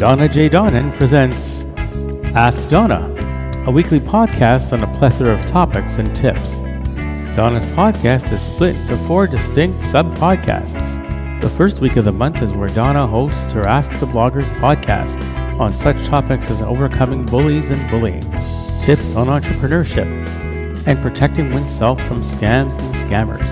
Donna J. Donnan presents Ask Donna, a weekly podcast on a plethora of topics and tips. Donna's podcast is split into 4 distinct sub-podcasts. The first week of the month is where Donna hosts her Ask the Bloggers podcast on such topics as overcoming bullies and bullying, tips on entrepreneurship, and protecting oneself from scams and scammers.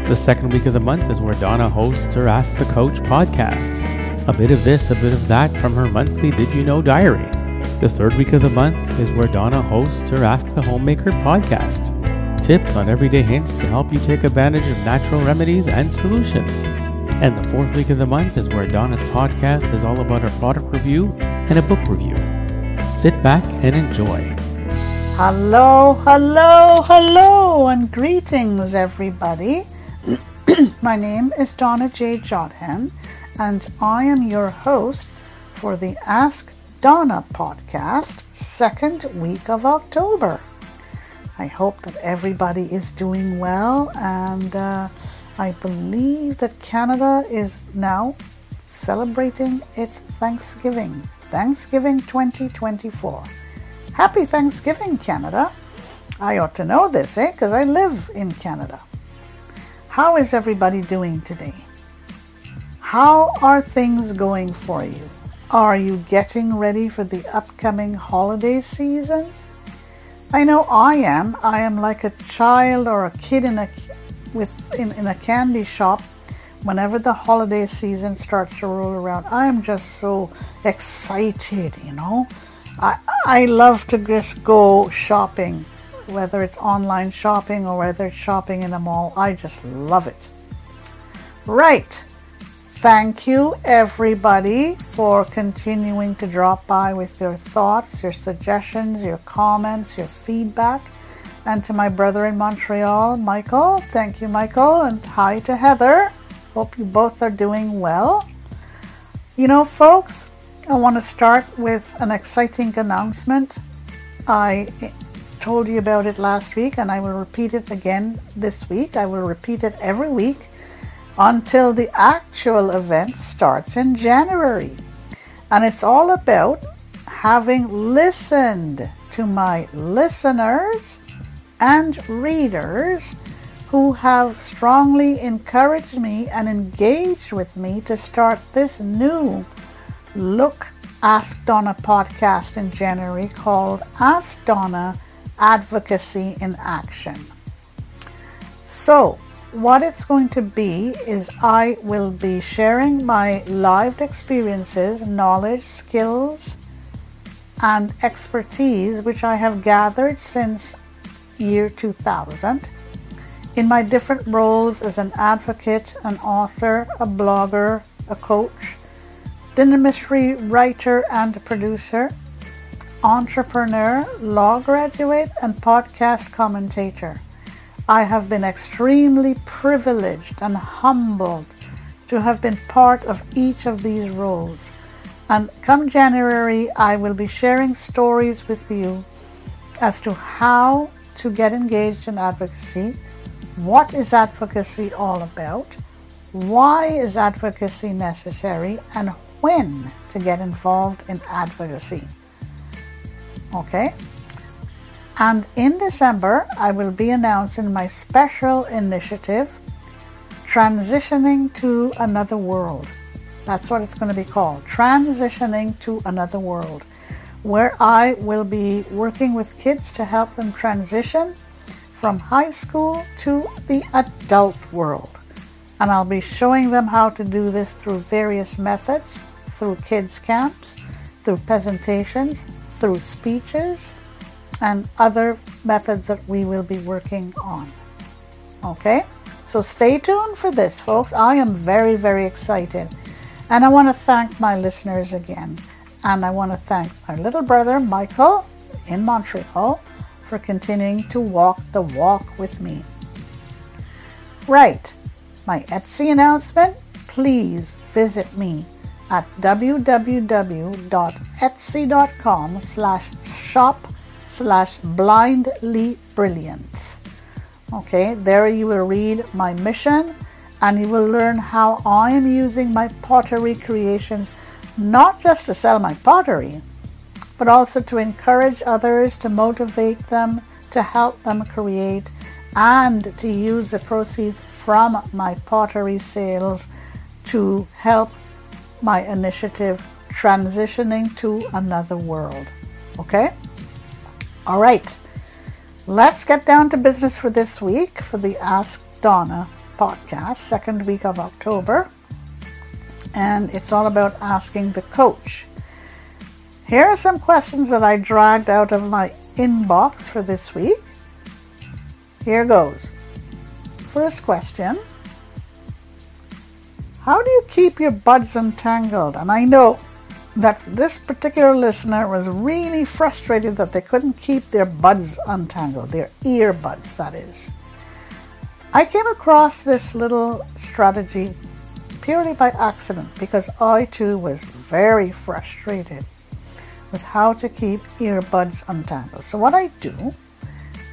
The second week of the month is where Donna hosts her Ask the Coach podcast. A bit of this, a bit of that from her monthly Did You Know diary. The third week of the month is where Donna hosts her Ask the Homemaker podcast. Tips on everyday hints to help you take advantage of natural remedies and solutions. And the fourth week of the month is where Donna's podcast is all about her product review and a book review. Sit back and enjoy. Hello, hello, hello, and greetings, everybody. My name is Donna J. Donnan, and I am your host for the Ask Donna podcast, second week of October. I hope that everybody is doing well, and I believe that Canada is now celebrating its Thanksgiving 2024. Happy Thanksgiving, Canada. I ought to know this, because I live in Canada. How is everybody doing today? How are things going for you? Are you getting ready for the upcoming holiday season? I know I am. I am like a child or a kid in a candy shop. Whenever the holiday season starts to roll around, I am just so excited, I love to just go shopping, whether it's online shopping or whether it's shopping in a mall. I just love it. Right. Thank you, everybody, for continuing to drop by with your thoughts, your suggestions, your comments, your feedback. And to my brother in Montreal, Michael. Thank you, Michael. And hi to Heather. Hope you both are doing well. Folks, I want to start with an exciting announcement. I told you about it last week, and I will repeat it again this week. I will repeat it every week until the actual event starts in January. And it's all about having listened to my listeners and readers who have strongly encouraged me and engaged with me to start this new Ask Donna podcast in January called Ask Donna Advocacy in Action. So, what it's going to be is I will be sharing my lived experiences, knowledge, skills, and expertise which I have gathered since year 2000 in my different roles as an advocate, an author, a blogger, a coach, dinner mystery writer and producer, entrepreneur, law graduate, and podcast commentator. I have been extremely privileged and humbled to have been part of each of these roles. And come January, I will be sharing stories with you as to how to get engaged in advocacy. What is advocacy all about? Why is advocacy necessary? And when to get involved in advocacy. Okay? And in December, I will be announcing my special initiative, Transitioning to Another World. That's what it's going to be called, Transitioning to Another World, where I will be working with kids to help them transition from high school to the adult world. And I'll be showing them how to do this through various methods, through kids camps, through presentations, through speeches, and other methods that we will be working on. Okay? So stay tuned for this, folks. I am very, very excited. And I want to thank my listeners again. And I want to thank my little brother, Michael, in Montreal, for continuing to walk the walk with me. Right. My Etsy announcement, please visit me at www.etsy.com/shop/blindlybrilliance. Okay, there you will read my mission, and you will learn how I am using my pottery creations not just to sell my pottery, but also to encourage others, to motivate them, to help them create, and to use the proceeds from my pottery sales to help my initiative transitioning to another world. Okay? All right. Let's get down to business for this week for the Ask Donna podcast, second week of October. And it's all about asking the coach. Here are some questions that I dragged out of my inbox for this week. Here goes. First question. How do you keep your buds untangled? And I know that this particular listener was really frustrated that they couldn't keep their buds untangled, their earbuds, that is. I came across this little strategy purely by accident because I too was very frustrated with how to keep earbuds untangled. So what I do,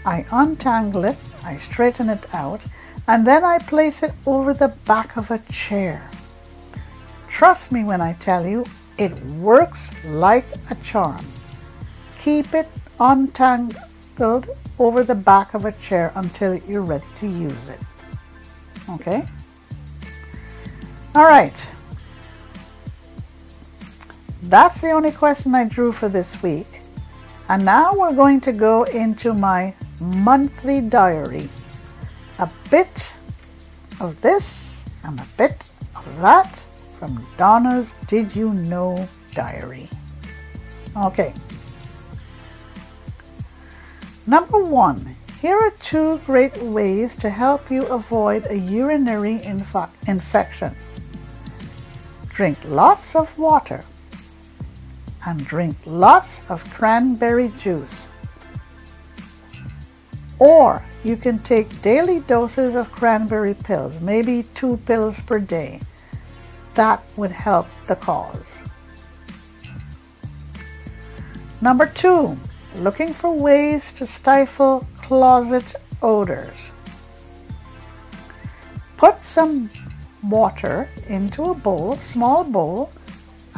I untangle it, I straighten it out, and then I place it over the back of a chair. Trust me when I tell you, it works like a charm. Keep it untangled over the back of a chair until you're ready to use it. Okay? All right. That's the only question I drew for this week. And now we're going to go into my monthly diary. A bit of this and a bit of that from Donna's Did You Know diary. Okay. Number 1. Here are 2 great ways to help you avoid a urinary infection. Drink lots of water and drink lots of cranberry juice. Or you can take daily doses of cranberry pills, maybe 2 pills per day. That would help the cause. Number 2, looking for ways to stifle closet odors. Put some water into a bowl, small bowl,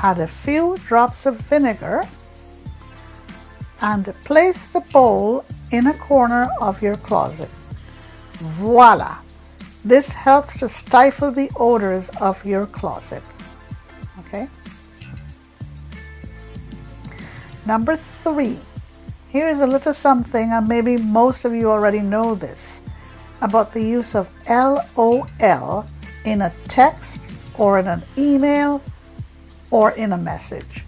add a few drops of vinegar, and place the bowl in a corner of your closet. Voila! This helps to stifle the odors of your closet. Okay? Number 3. Here's a little something, and maybe most of you already know this, about the use of LOL in a text or in an email or in a message.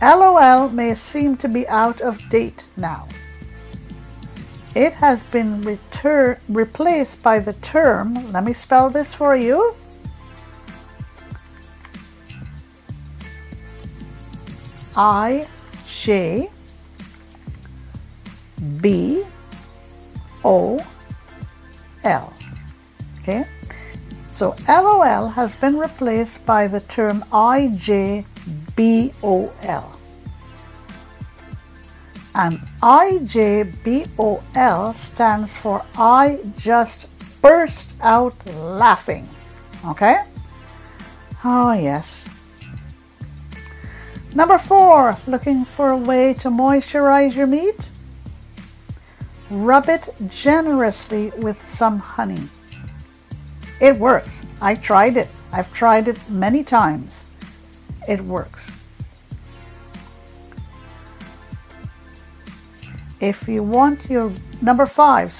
LOL may seem to be out of date now. It has been replaced by the term, let me spell this for you, IJBOL. Okay, so LOL has been replaced by the term IJBOL. And IJBOL stands for I just burst out laughing. Okay? Oh, yes. Number 4, looking for a way to moisturize your meat? Rub it generously with some honey. It works. I tried it. I've tried it many times. It works. If you want your, number 5,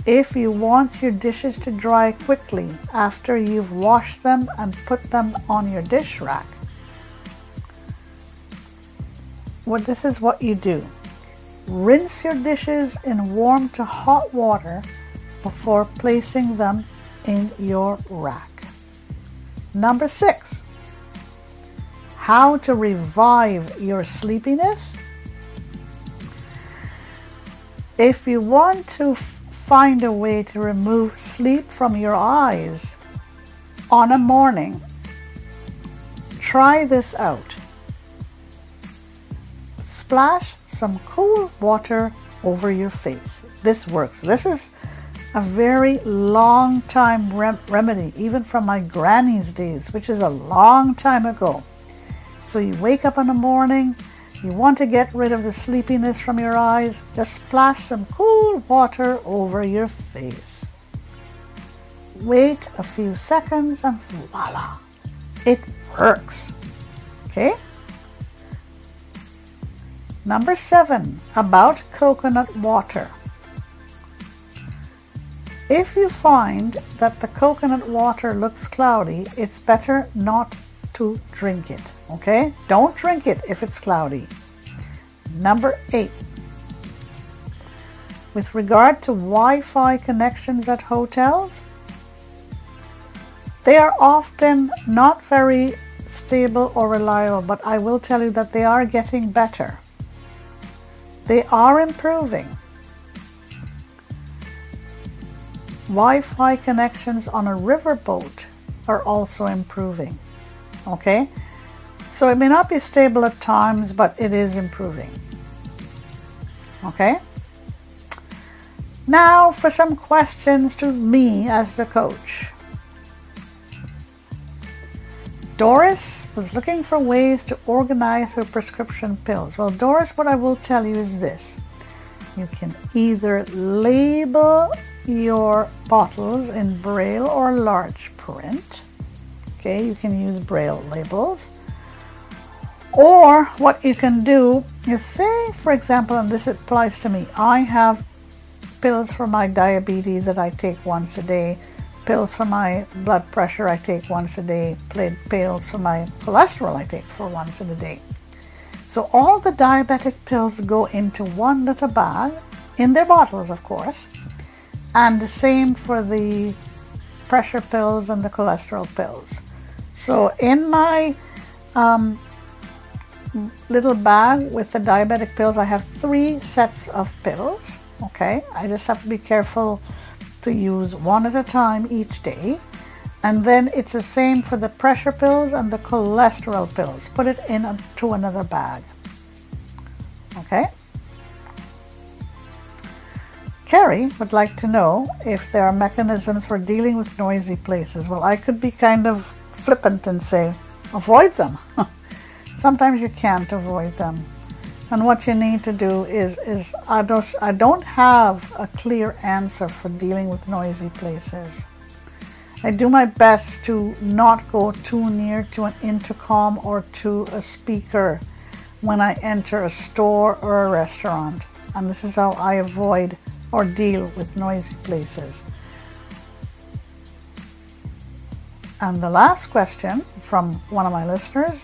if you want your dishes to dry quickly after you've washed them and put them on your dish rack, this is what you do. Rinse your dishes in warm to hot water before placing them in your rack. Number 6, how to revive your sleepiness. If you want to find a way to remove sleep from your eyes on a morning, try this out. Splash some cool water over your face. This works. This is a very long time remedy, even from my granny's days, which is a long time ago. So you wake up in the morning, you want to get rid of the sleepiness from your eyes, just splash some cool water over your face. Wait a few seconds and voila, it works. Okay? Number 7, about coconut water. If you find that the coconut water looks cloudy, it's better not to drink it. Okay? Don't drink it if it's cloudy. Number 8. With regard to Wi-Fi connections at hotels, they are often not very stable or reliable, but I will tell you that they are getting better. They are improving. Wi-Fi connections on a riverboat are also improving. Okay? So it may not be stable at times, but it is improving. Okay? Now for some questions to me as the coach. Doris was looking for ways to organize her prescription pills. Well, Doris, what I will tell you is this. You can either label your bottles in Braille or large print. Okay, you can use Braille labels. Or what you can do is, say, for example, and this applies to me, I have pills for my diabetes that I take once a day. Pills for my blood pressure I take once a day. Pills for my cholesterol I take for once in a day. So all the diabetic pills go into one little bag, in their bottles of course, and the same for the pressure pills and the cholesterol pills. So in my little bag with the diabetic pills, I have 3 sets of pills. Okay, I just have to be careful to use one at a time each day. And then it's the same for the pressure pills and the cholesterol pills. Put it into another bag. Okay? Carey would like to know if there are mechanisms for dealing with noisy places. Well, I could be kind of flippant and say, avoid them. Sometimes you can't avoid them. And what you need to do is I don't have a clear answer for dealing with noisy places. I do my best to not go too near to an intercom or to a speaker when I enter a store or a restaurant. And this is how I avoid or deal with noisy places. And the last question from one of my listeners,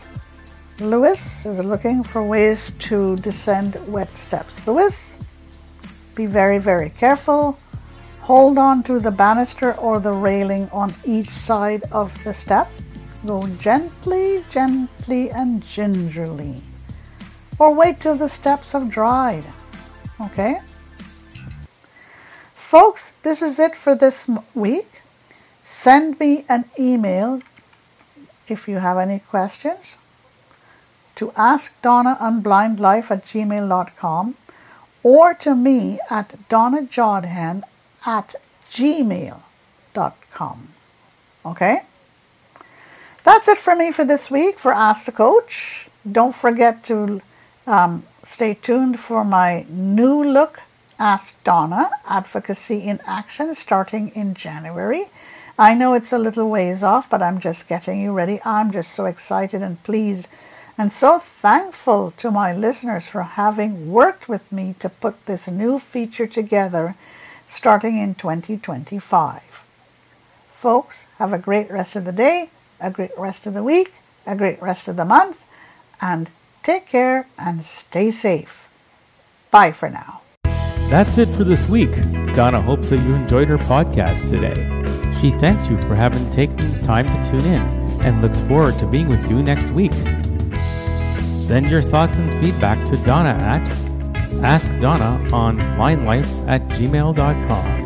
Louis is looking for ways to descend wet steps. Louis, be very, very careful. Hold on to the banister or the railing on each side of the step. Go gently, gently, and gingerly. Or wait till the steps have dried. Okay? Folks, this is it for this week. Send me an email if you have any questions to askdonnaonblindlife@gmail.com or to me at donnajodhan@gmail.com. Okay? That's it for me for this week for Ask the Coach. Don't forget to stay tuned for my new look, Ask Donna, Advocacy in Action, starting in January. I know it's a little ways off, but I'm just getting you ready. I'm just so excited and pleased and so thankful to my listeners for having worked with me to put this new feature together starting in 2025. Folks, have a great rest of the day, a great rest of the week, a great rest of the month, and take care and stay safe. Bye for now. That's it for this week. Donna hopes that you enjoyed her podcast today. She thanks you for having taken the time to tune in and looks forward to being with you next week. Send your thoughts and feedback to Donna at askdonnaonblindlife@gmail.com.